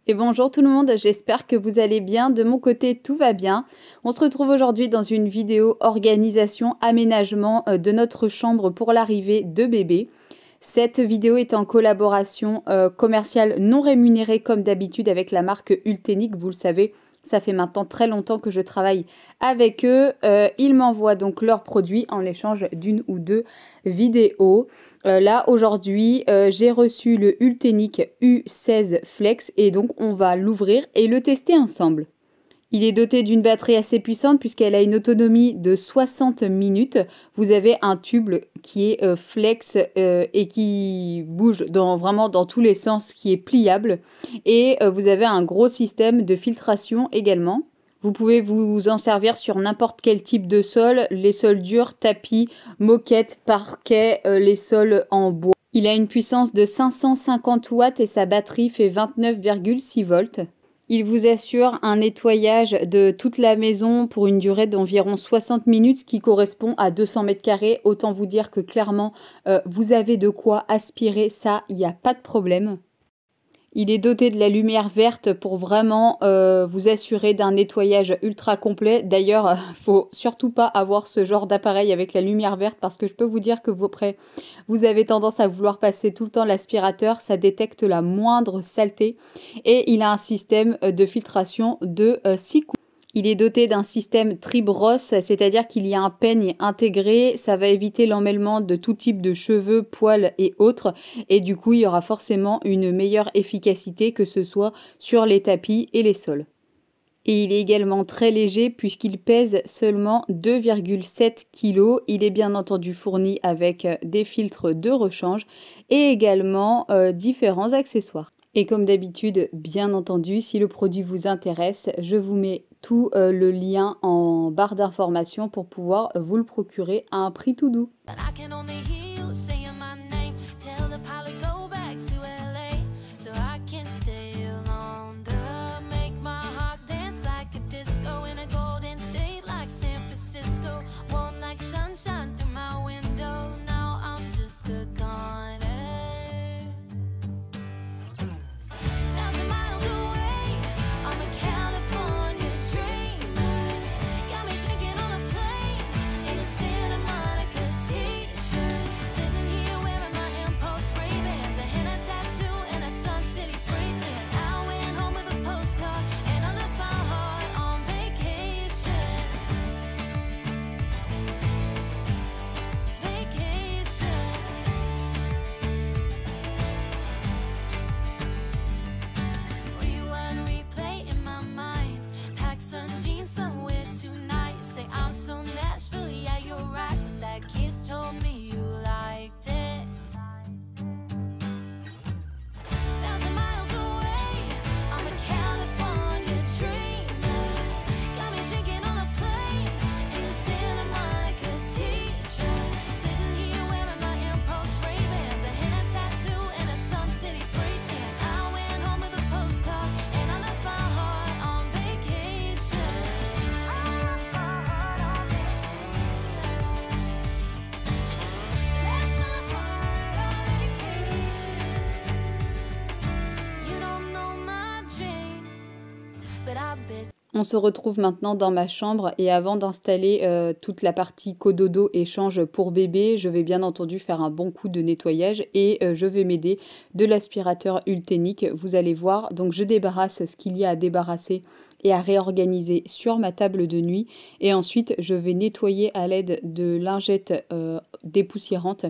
Et bonjour tout le monde, j'espère que vous allez bien. De mon côté, tout va bien. On se retrouve aujourd'hui dans une vidéo organisation, aménagement de notre chambre pour l'arrivée de bébé. Cette vidéo est en collaboration commerciale non rémunérée comme d'habitude avec la marque Ultenic. Vous le savez, ça fait maintenant très longtemps que je travaille avec eux. Ils m'envoient donc leurs produits en échange d'une ou deux vidéos. Là, aujourd'hui, j'ai reçu le Ultenic U16 Flex et donc on va l'ouvrir et le tester ensemble. Il est doté d'une batterie assez puissante puisqu'elle a une autonomie de 60 minutes. Vous avez un tube qui est flex et qui bouge vraiment dans tous les sens, qui est pliable. Et vous avez un gros système de filtration également. Vous pouvez vous en servir sur n'importe quel type de sol, les sols durs, tapis, moquette, parquet, les sols en bois. Il a une puissance de 550 watts et sa batterie fait 29,6 volts. Il vous assure un nettoyage de toute la maison pour une durée d'environ 60 minutes, ce qui correspond à 200 mètres carrés. Autant vous dire que clairement, vous avez de quoi aspirer ça, il n'y a pas de problème. Il est doté de la lumière verte pour vraiment vous assurer d'un nettoyage ultra complet. D'ailleurs, faut surtout pas avoir ce genre d'appareil avec la lumière verte parce que je peux vous dire que vous avez tendance à vouloir passer tout le temps l'aspirateur. Ça détecte la moindre saleté et il a un système de filtration de 6 coups. Il est doté d'un système tri-brosse, c'est-à-dire qu'il y a un peigne intégré, ça va éviter l'emmêlement de tout type de cheveux, poils et autres, et du coup il y aura forcément une meilleure efficacité que ce soit sur les tapis et les sols. Et il est également très léger puisqu'il pèse seulement 2,7 kg. Il est bien entendu fourni avec des filtres de rechange et également différents accessoires. Et comme d'habitude, bien entendu, si le produit vous intéresse, je vous mets tout le lien en barre d'information pour pouvoir vous le procurer à un prix tout doux. On se retrouve maintenant dans ma chambre et avant d'installer toute la partie cododo échange pour bébé, je vais bien entendu faire un bon coup de nettoyage et je vais m'aider de l'aspirateur Ultenic. Vous allez voir, donc je débarrasse ce qu'il y a à débarrasser et à réorganiser sur ma table de nuit et ensuite je vais nettoyer à l'aide de lingettes dépoussiérantes.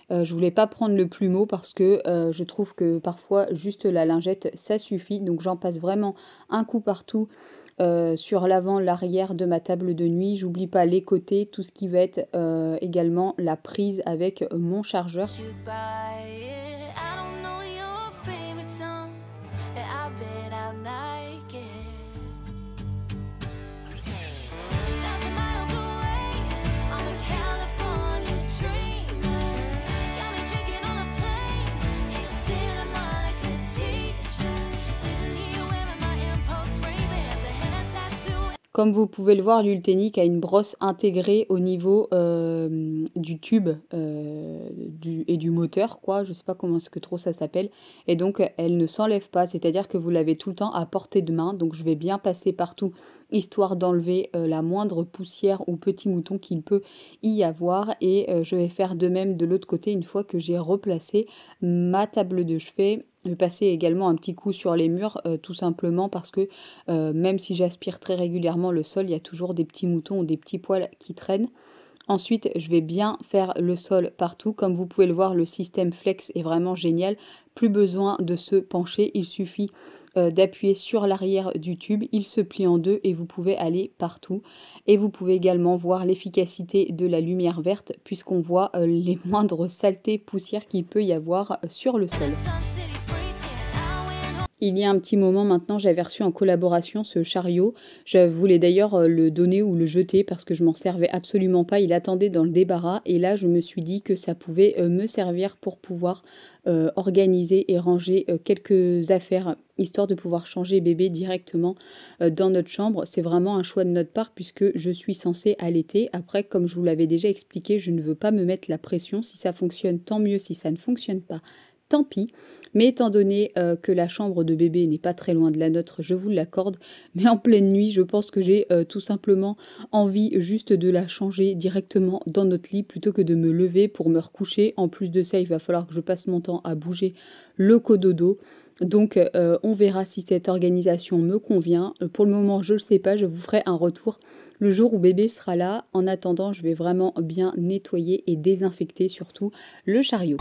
Je voulais pas prendre le plumeau parce que je trouve que parfois juste la lingette ça suffit, donc j'en passe vraiment un coup partout. Sur l'avant, l'arrière de ma table de nuit. J'oublie pas les côtés, tout ce qui va être également la prise avec mon chargeur. Comme vous pouvez le voir, l'Ultenic a une brosse intégrée au niveau du tube et du moteur, quoi. Je sais pas comment est-ce que trop ça s'appelle. Et donc, elle ne s'enlève pas, c'est-à-dire que vous l'avez tout le temps à portée de main. Donc, je vais bien passer partout, histoire d'enlever la moindre poussière ou petit mouton qu'il peut y avoir. Et je vais faire de même de l'autre côté une fois que j'ai replacé ma table de chevet. Je vais passer également un petit coup sur les murs, tout simplement parce que même si j'aspire très régulièrement le sol, il y a toujours des petits moutons ou des petits poils qui traînent. Ensuite, je vais bien faire le sol partout. Comme vous pouvez le voir, le système flex est vraiment génial. Plus besoin de se pencher, il suffit d'appuyer sur l'arrière du tube. Il se plie en deux et vous pouvez aller partout. Et vous pouvez également voir l'efficacité de la lumière verte puisqu'on voit les moindres saletés, poussières qu'il peut y avoir sur le sol. Il y a un petit moment maintenant, j'avais reçu en collaboration ce chariot. Je voulais d'ailleurs le donner ou le jeter parce que je m'en servais absolument pas. Il attendait dans le débarras et là je me suis dit que ça pouvait me servir pour pouvoir organiser et ranger quelques affaires, histoire de pouvoir changer bébé directement dans notre chambre. C'est vraiment un choix de notre part puisque je suis censée allaiter. Après, comme je vous l'avais déjà expliqué, je ne veux pas me mettre la pression. Si ça fonctionne, tant mieux. Si ça ne fonctionne pas, tant pis, mais étant donné que la chambre de bébé n'est pas très loin de la nôtre, je vous l'accorde, mais en pleine nuit, je pense que j'ai tout simplement envie juste de la changer directement dans notre lit plutôt que de me lever pour me recoucher. En plus de ça, il va falloir que je passe mon temps à bouger le cododo. Donc on verra si cette organisation me convient. Pour le moment, je ne le sais pas, je vous ferai un retour le jour où bébé sera là. En attendant, je vais vraiment bien nettoyer et désinfecter surtout le chariot.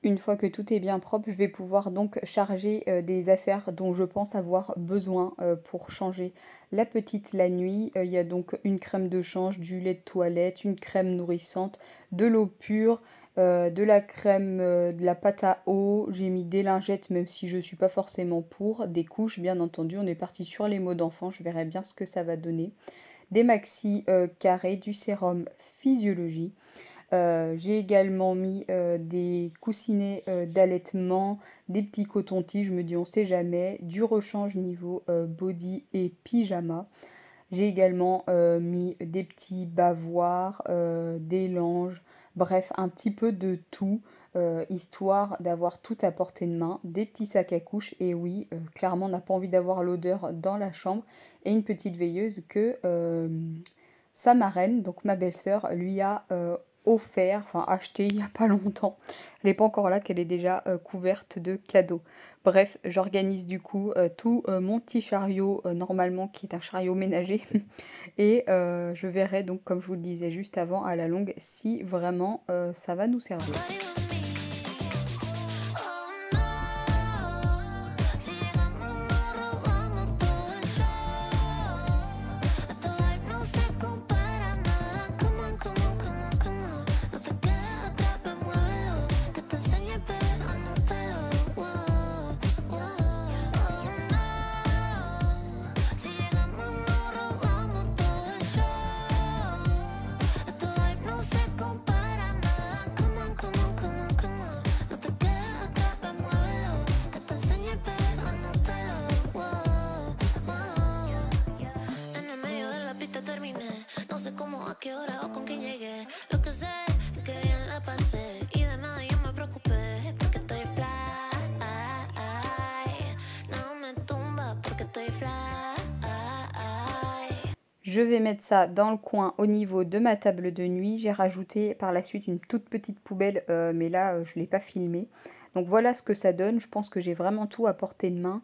Une fois que tout est bien propre, je vais pouvoir donc charger des affaires dont je pense avoir besoin pour changer la petite la nuit. Il y a donc une crème de change, du lait de toilette, une crème nourrissante, de l'eau pure, de la crème, de la pâte à eau. J'ai mis des lingettes même si je ne suis pas forcément pour. Des couches bien entendu, on est parti sur les mots d'enfant, je verrai bien ce que ça va donner. Des maxi carrés, du sérum physiologie. J'ai également mis des coussinets d'allaitement, des petits cotons-tiges, je me dis on sait jamais, du rechange niveau body et pyjama. J'ai également mis des petits bavoirs, des langes, bref un petit peu de tout, histoire d'avoir tout à portée de main, des petits sacs à couches et oui, clairement on n'a pas envie d'avoir l'odeur dans la chambre et une petite veilleuse que sa marraine, donc ma belle-sœur, lui a offert, enfin acheté il n'y a pas longtemps. Elle n'est pas encore là, qu'elle est déjà couverte de cadeaux. Bref, j'organise du coup tout mon petit chariot, normalement qui est un chariot ménager. Et je verrai donc, comme je vous le disais juste avant, à la longue, si vraiment ça va nous servir. Je vais mettre ça dans le coin au niveau de ma table de nuit. J'ai rajouté par la suite une toute petite poubelle, mais là, je ne l'ai pas filmée. Donc voilà ce que ça donne. Je pense que j'ai vraiment tout à portée de main.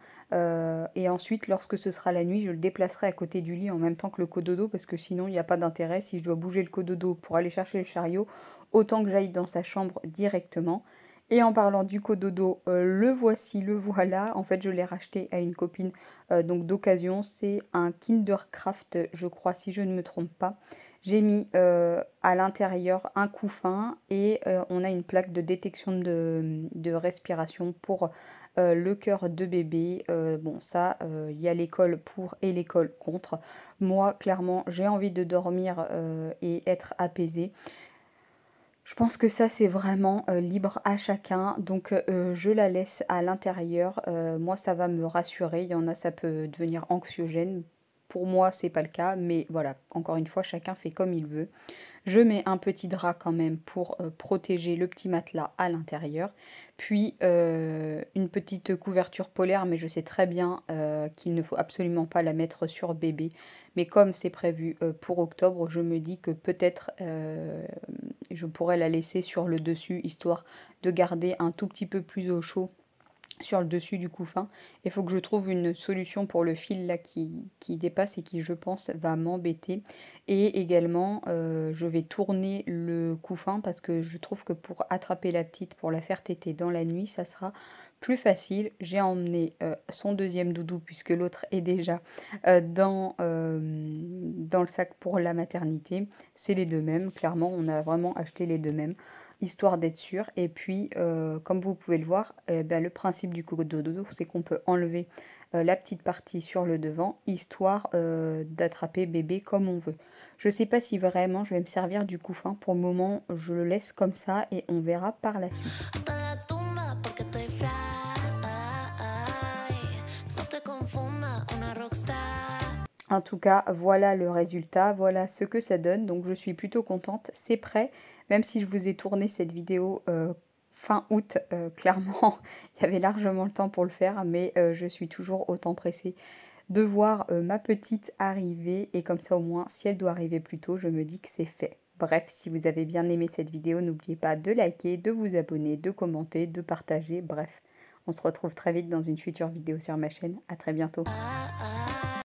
Et ensuite, lorsque ce sera la nuit, je le déplacerai à côté du lit en même temps que le cododo, parce que sinon, il n'y a pas d'intérêt. Si je dois bouger le cododo pour aller chercher le chariot, autant que j'aille dans sa chambre directement. Et en parlant du cododo, le voici, le voilà. En fait, je l'ai racheté à une copine donc d'occasion. C'est un Kindercraft, je crois, si je ne me trompe pas. J'ai mis à l'intérieur un couffin et on a une plaque de détection de respiration pour le cœur de bébé. Bon, ça, il y a l'école pour et l'école contre. Moi, clairement, j'ai envie de dormir et être apaisée. Je pense que ça, c'est vraiment libre à chacun. Donc, je la laisse à l'intérieur. Moi, ça va me rassurer. Il y en a, ça peut devenir anxiogène. Pour moi, c'est pas le cas. Mais voilà, encore une fois, chacun fait comme il veut. Je mets un petit drap quand même pour protéger le petit matelas à l'intérieur. Puis une petite couverture polaire, mais je sais très bien qu'il ne faut absolument pas la mettre sur bébé. Mais comme c'est prévu pour octobre, je me dis que peut-être je pourrais la laisser sur le dessus, histoire de garder un tout petit peu plus au chaud sur le dessus du couffin. Il faut que je trouve une solution pour le fil là qui dépasse et qui, je pense, va m'embêter. Et également, je vais tourner le couffin parce que je trouve que pour attraper la petite, pour la faire téter dans la nuit, ça sera plus facile. J'ai emmené son deuxième doudou puisque l'autre est déjà dans le sac pour la maternité. C'est les deux mêmes, clairement, on a vraiment acheté les deux mêmes histoire d'être sûr. Et puis, comme vous pouvez le voir, le principe du cododo, c'est qu'on peut enlever la petite partie sur le devant, histoire d'attraper bébé comme on veut. Je ne sais pas si vraiment je vais me servir du couffin. Pour le moment, je le laisse comme ça et on verra par la suite. En tout cas, voilà le résultat, voilà ce que ça donne. Donc je suis plutôt contente, c'est prêt. Même si je vous ai tourné cette vidéo fin août, clairement, il y avait largement le temps pour le faire. Mais je suis toujours autant pressée de voir ma petite arriver. Et comme ça au moins, si elle doit arriver plus tôt, je me dis que c'est fait. Bref, si vous avez bien aimé cette vidéo, n'oubliez pas de liker, de vous abonner, de commenter, de partager. Bref, on se retrouve très vite dans une future vidéo sur ma chaîne. À très bientôt.